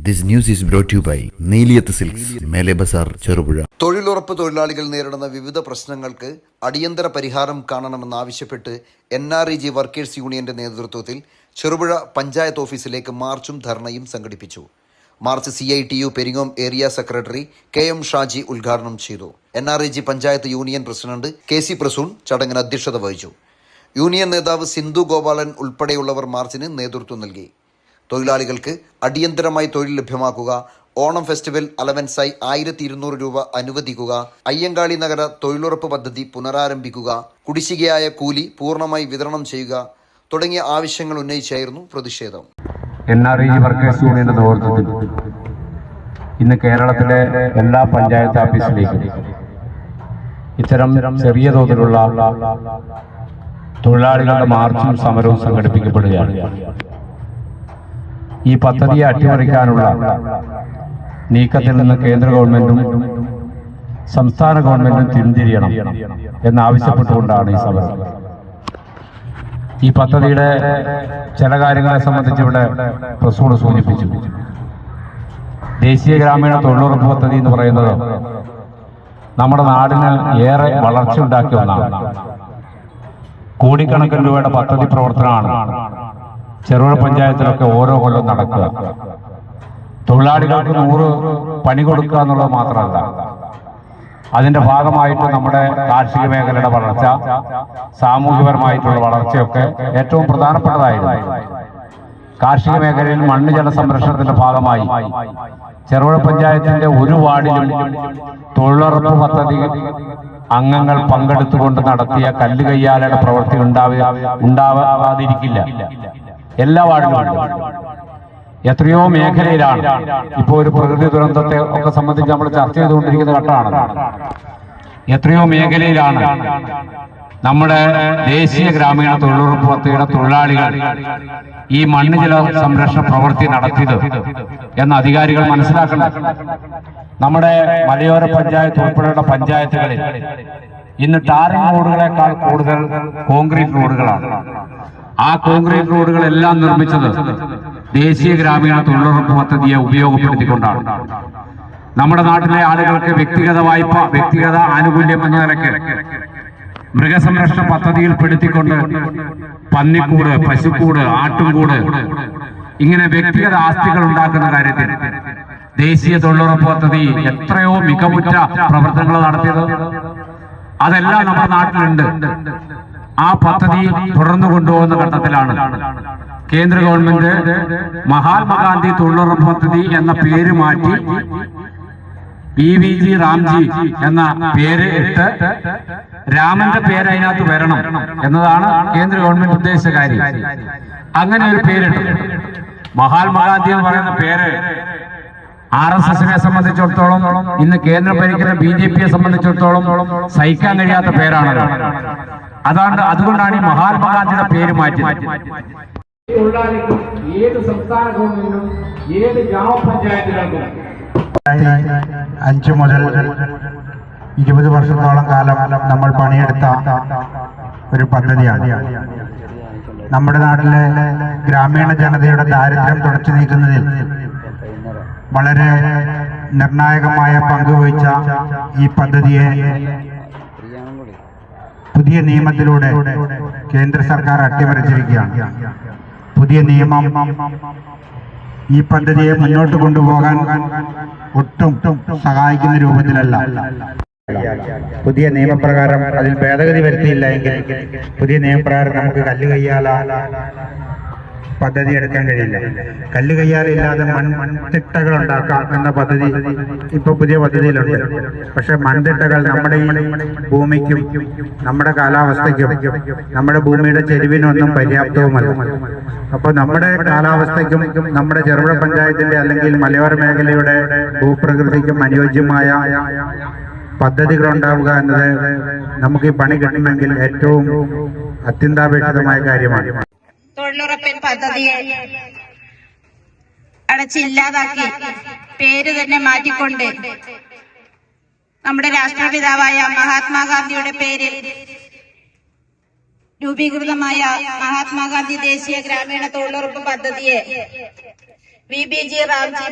This news is brought to you by Neeliyath Silks, മേലെ ബസാർ, ചെറുപുഴ. തൊഴിലുറപ്പ് തൊഴിലാളികൾ നേരിടുന്ന വിവിധ പ്രശ്നങ്ങൾക്ക് അടിയന്തര പരിഹാരം കാണണമെന്നാവശ്യപ്പെട്ട് NREG വർക്കേഴ്സ് യൂണിയന്റെ നേതൃത്വത്തിൽ ചെറുപുഴ പഞ്ചായത്ത് ഓഫീസിലേക്ക് മാർച്ചും ധർണയും സംഘടിപ്പിച്ചു. March CITU Peringome area secretary KM Shaji ഉദ്ഘാടനം ചെയ്തു. NREG panchayat union president KC Prasoon ചടങ്ങിന് അധ്യക്ഷത വഹിച്ചു. യൂണിയൻ നേതാവ് സിന്ധു ഗോപാലൻ ഉൾപ്പെടെയുള്ളവർ മാർച്ചിന് നേതൃത്വം നൽകി. തൊഴിലാളികൾക്ക് അടിയന്തരമായി തൊഴിൽ ലഭ്യമാക്കുക, ഓണം ഫെസ്റ്റിവൽ അലവൻസായി 1200 രൂപ അനുവദിക്കുക, അയ്യങ്കാളി നഗര തൊഴിലുറപ്പ് പദ്ധതി പുനരാരംഭിക്കുക, കുടിശ്ശികയായ കൂലി പൂർണ്ണമായി വിതരണം ചെയ്യുക തുടങ്ങിയ ആവശ്യങ്ങൾ ഉന്നയിച്ചായിരുന്നു പ്രതിഷേധം. NREG വർക്കേഴ്സ് യൂണിയന്റെ നേതൃത്വത്തിൽ ഇന്ന് കേരളത്തിലെ എല്ലാ പഞ്ചായത്ത് ഓഫീസിലേക്കും ഇത്തരം ചെറിയ തോതിലുള്ള തൊഴിലാളികളുടെ മാർച്ചും സമരവും സംഘടിപ്പിക്കപ്പെടുകയാണ്. ഈ പദ്ധതിയെ അട്ടിമറിക്കാനുള്ള നീക്കത്തിൽ നിന്ന് കേന്ദ്ര ഗവൺമെന്റും സംസ്ഥാന ഗവൺമെന്റും പിന്തിരിയണം എന്നാവശ്യപ്പെട്ടുകൊണ്ടാണ് ഈ സമരം. ഈ പദ്ധതിയുടെ ചില കാര്യങ്ങളെ സംബന്ധിച്ച് ഇവിടെ പ്രസൂൺ സൂചിപ്പിച്ചു. ദേശീയ ഗ്രാമീണ തൊഴിലുറപ്പ് പദ്ധതി എന്ന് പറയുന്നത് നമ്മുടെ നാടിന് ഏറെ വളർച്ച ഉണ്ടാക്കിയ ഒന്നാണ്. കോടിക്കണക്കിന് രൂപയുടെ പദ്ധതി പ്രവർത്തനമാണ് ചെറുപുഴ പഞ്ചായത്തിലൊക്കെ ഓരോ കൊല്ലം നടക്കുക. തൊഴിലാളികൾക്ക് 100 പണി കൊടുക്കുക എന്നുള്ളത് മാത്രമല്ല, അതിന്റെ ഭാഗമായിട്ട് നമ്മുടെ കാർഷിക മേഖലയുടെ വളർച്ച, സാമൂഹികപരമായിട്ടുള്ള വളർച്ചയൊക്കെ ഏറ്റവും പ്രധാനപ്പെട്ടതായിരുന്നു. കാർഷിക മേഖലയിൽ മണ്ണ് ജല സംരക്ഷണത്തിന്റെ ഭാഗമായി ചെറുപുഴ പഞ്ചായത്തിന്റെ ഒരു വാർഡിലും തൊഴിലുറപ്പ് പദ്ധതി അംഗങ്ങൾ പങ്കെടുത്തുകൊണ്ട് നടത്തിയ കല്ലുകയ്യാലയുടെ പ്രവൃത്തി ഉണ്ടാവാതിരിക്കില്ല. എല്ലാ വാർഡിലും എത്രയോ മേഖലയിലാണ് ഇപ്പോൾ ഒരു പ്രകൃതി ദുരന്തത്തെ ഒക്കെ സംബന്ധിച്ച് നമ്മൾ ചർച്ച ചെയ്തുകൊണ്ടിരിക്കുന്ന ഘട്ടമാണ്. എത്രയോ മേഖലയിലാണ് നമ്മുടെ ദേശീയ ഗ്രാമീണ തൊഴിലുറപ്പ് പദ്ധതിയുടെ തൊഴിലാളികൾ ഈ മണ്ണ് ജല സംരക്ഷണ പ്രവൃത്തി നടത്തിയത് എന്ന് അധികാരികൾ മനസ്സിലാക്കണം. നമ്മുടെ മലയോര പഞ്ചായത്ത് ഉൾപ്പെടെയുള്ള പഞ്ചായത്തുകളിൽ ഇന്ന് ടാറിംഗ് റോഡുകളെക്കാൾ കൂടുതൽ കോൺക്രീറ്റ് റോഡുകളാണ്. ആ കോൺക്രീറ്റ് റോഡുകളെല്ലാം നിർമ്മിച്ചത് ദേശീയ ഗ്രാമീണ തൊഴിലുറപ്പ് പദ്ധതിയെ ഉപയോഗപ്പെടുത്തിക്കൊണ്ടാണ്. നമ്മുടെ നാട്ടിലെ ആളുകൾക്ക് വ്യക്തിഗത വായ്പ, വ്യക്തിഗത ആനുകൂല്യം എന്ന നിലയ്ക്ക് മൃഗസംരക്ഷണ പദ്ധതിയിൽ പെടുത്തിക്കൊണ്ട് പന്നിക്കൂട്, പശുക്കൂട്, ആട്ടുംകൂട് ഇങ്ങനെ വ്യക്തിഗത ആസ്തികൾ ഉണ്ടാക്കുന്ന കാര്യത്തിൽ ദേശീയ തൊഴിലുറപ്പ് പദ്ധതി എത്രയോ മികവുറ്റ പ്രവർത്തനങ്ങൾ നടത്തിയത്. അതെല്ലാം നമ്മുടെ നാട്ടിലുണ്ട്. ആ പദ്ധതി തുടർന്നു കൊണ്ടുപോകുന്ന ഘട്ടത്തിലാണ് കേന്ദ്ര ഗവൺമെന്റ് മഹാത്മാഗാന്ധി തൊഴിലുറപ്പ് പദ്ധതി എന്ന പേര് മാറ്റി BVG റാംജി എന്ന പേര് ഇട്ട് രാമന്റെ പേര് അതിനകത്ത് വരണം എന്നതാണ് കേന്ദ്ര ഗവൺമെന്റ് ഉദ്ദേശിച്ച കാര്യം. അങ്ങനെ ഒരു പേരിട്ടു. മഹാത്മാഗാന്ധി എന്ന് പറയുന്ന പേര് RSSനെ സംബന്ധിച്ചിടത്തോളം, ഇന്ന് കേന്ദ്രം ഭരിക്കുന്ന BJPയെ സംബന്ധിച്ചിടത്തോളം സഹിക്കാൻ കഴിയാത്ത പേരാണ്. അതുകൊണ്ടാണ് ഈ മഹാത്മാഗാന്ധിയുടെ പേര് മാറ്റിയത്. ഏത് സംസ്ഥാന ഗവൺമെന്റും ഏത് ഗ്രാമപഞ്ചായത്തുകൾക്കും 5 മുതൽ 20 വർഷത്തോളം കാലം നമ്മൾ പണിയെടുത്ത ഒരു പദ്ധതിയാണ്. നമ്മുടെ നാട്ടിലെ ഗ്രാമീണ ജനതയുടെ ദാരിദ്ര്യം തുടച്ചു നീക്കുന്നതിൽ വളരെ നിർണായകമായ പങ്കുവഹിച്ച ഈ പദ്ധതിയെ പുതിയ നിയമത്തിലൂടെ കേന്ദ്ര സർക്കാർ അട്ടിമറിച്ചിരിക്കുകയാണ്. പുതിയ നിയമം ഈ പദ്ധതിയെ മുന്നോട്ട് കൊണ്ടുപോകാൻ ഒട്ടും സഹായിക്കുന്ന രൂപത്തിലല്ല. പുതിയ നിയമപ്രകാരം അതിൽ ഭേദഗതി വരുത്തിയില്ല എങ്കിൽ പുതിയ നിയമപ്രകാരം നമുക്ക് കല്ലുകയ്യാല പദ്ധതി എടുക്കാൻ കഴിയില്ല. കല്ലുകയ്യാലില്ലാതെ മൺതിട്ടകൾ ഉണ്ടാക്കാം എന്ന പദ്ധതി ഇപ്പൊ പുതിയ പദ്ധതിയിലുണ്ട്. പക്ഷെ മൺതിട്ടകൾ നമ്മുടെ ഈ ഭൂമിക്കും നമ്മുടെ കാലാവസ്ഥയ്ക്കും നമ്മുടെ ഭൂമിയുടെ ചെരിവിനൊന്നും പര്യാപ്തവുമല്ല. അപ്പൊ നമ്മുടെ കാലാവസ്ഥയ്ക്കും നമ്മുടെ ചെറുപുഴ പഞ്ചായത്തിന്റെ അല്ലെങ്കിൽ മലയോര മേഖലയുടെ ഭൂപ്രകൃതിക്കും അനുയോജ്യമായ പദ്ധതികൾ ഉണ്ടാവുക എന്നത് നമുക്ക് ഈ പണി കിട്ടണമെങ്കിൽ ഏറ്റവും അത്യന്താപേക്ഷിതമായ കാര്യമാണ്. തൊഴിലുറപ്പിൻ പദ്ധതിയെ അടച്ചില്ലാതാക്കി പേര് തന്നെ മാറ്റിക്കൊണ്ട് നമ്മുടെ രാഷ്ട്രപിതാവായ മഹാത്മാഗാന്ധിയുടെ പേരിൽ രൂപീകൃതമായ മഹാത്മാഗാന്ധി ദേശീയ ഗ്രാമീണ തൊഴിലുറപ്പ് പദ്ധതിയെ BVG റാംജി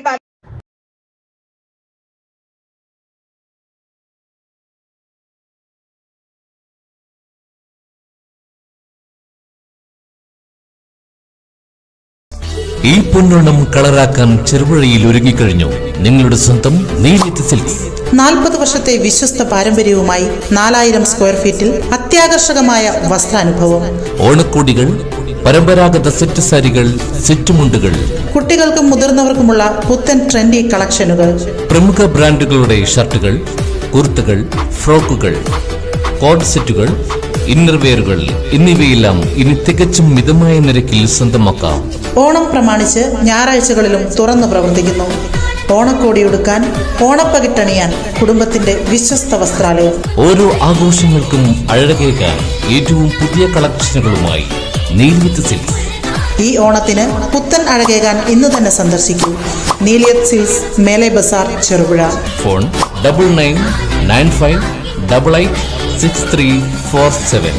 ഈ പൊന്നോണം കളറാക്കാൻ ചെറുപുഴയിൽ ഒരുങ്ങിക്കഴിഞ്ഞു നിങ്ങളുടെ സ്വന്തം നീലിയത്ത് സിൽക്സ്. 40 വർഷത്തെ വിശ്വസ്ത പാരമ്പര്യവുമായി 4000 സ്ക്വയർ ഫീറ്റിൽ അത്യാകർഷകമായ വസ്ത്രാനുഭവം. ഓണക്കോടികൾ, പരമ്പരാഗത സെറ്റ് സാരികൾ, സെറ്റ് മുണ്ടുകൾ, കുട്ടികൾക്കും മുതിർന്നവർക്കുമുള്ള പുത്തൻ ട്രെൻഡി കളക്ഷനുകൾ, പ്രമുഖ ബ്രാൻഡുകളുടെ ഷർട്ടുകൾ, കുർത്തകൾ, ഫ്രോക്കുകൾ, കോഡ് സെറ്റുകൾ, ഇന്നർവെയറുകൾ എന്നിവയെല്ലാം ഇനി തികച്ചും മിതമായ നിരക്കിൽ സ്വന്തമാക്കാം. ഓണം പ്രമാണിച്ച് ഞായറാഴ്ചകളിലും തുറന്നു പ്രവർത്തിക്കുന്നു. ഓണക്കോടിയൊടുക്കാൻ, ഓണപ്പകിട്ടണിയാൻ കുടുംബത്തിന്റെ വിശ്വസ്ത വസ്ത്രാലയം. ഓരോ ആഘോഷങ്ങൾക്കും അഴകേകാൻ ഏറ്റവും പുതിയ കളക്ഷനുകളുമായി നീലിയത്ത് സിൽക്സ്. ഈ ഓണത്തിന് പുത്തൻ അഴകേകാൻ ഇന്ന് തന്നെ സന്ദർശിക്കൂ. നീലിയത്ത് സിൽക്സ്, മേലെ ബസാർ, ചെറുപുഴ. ഫോൺ 9995886347.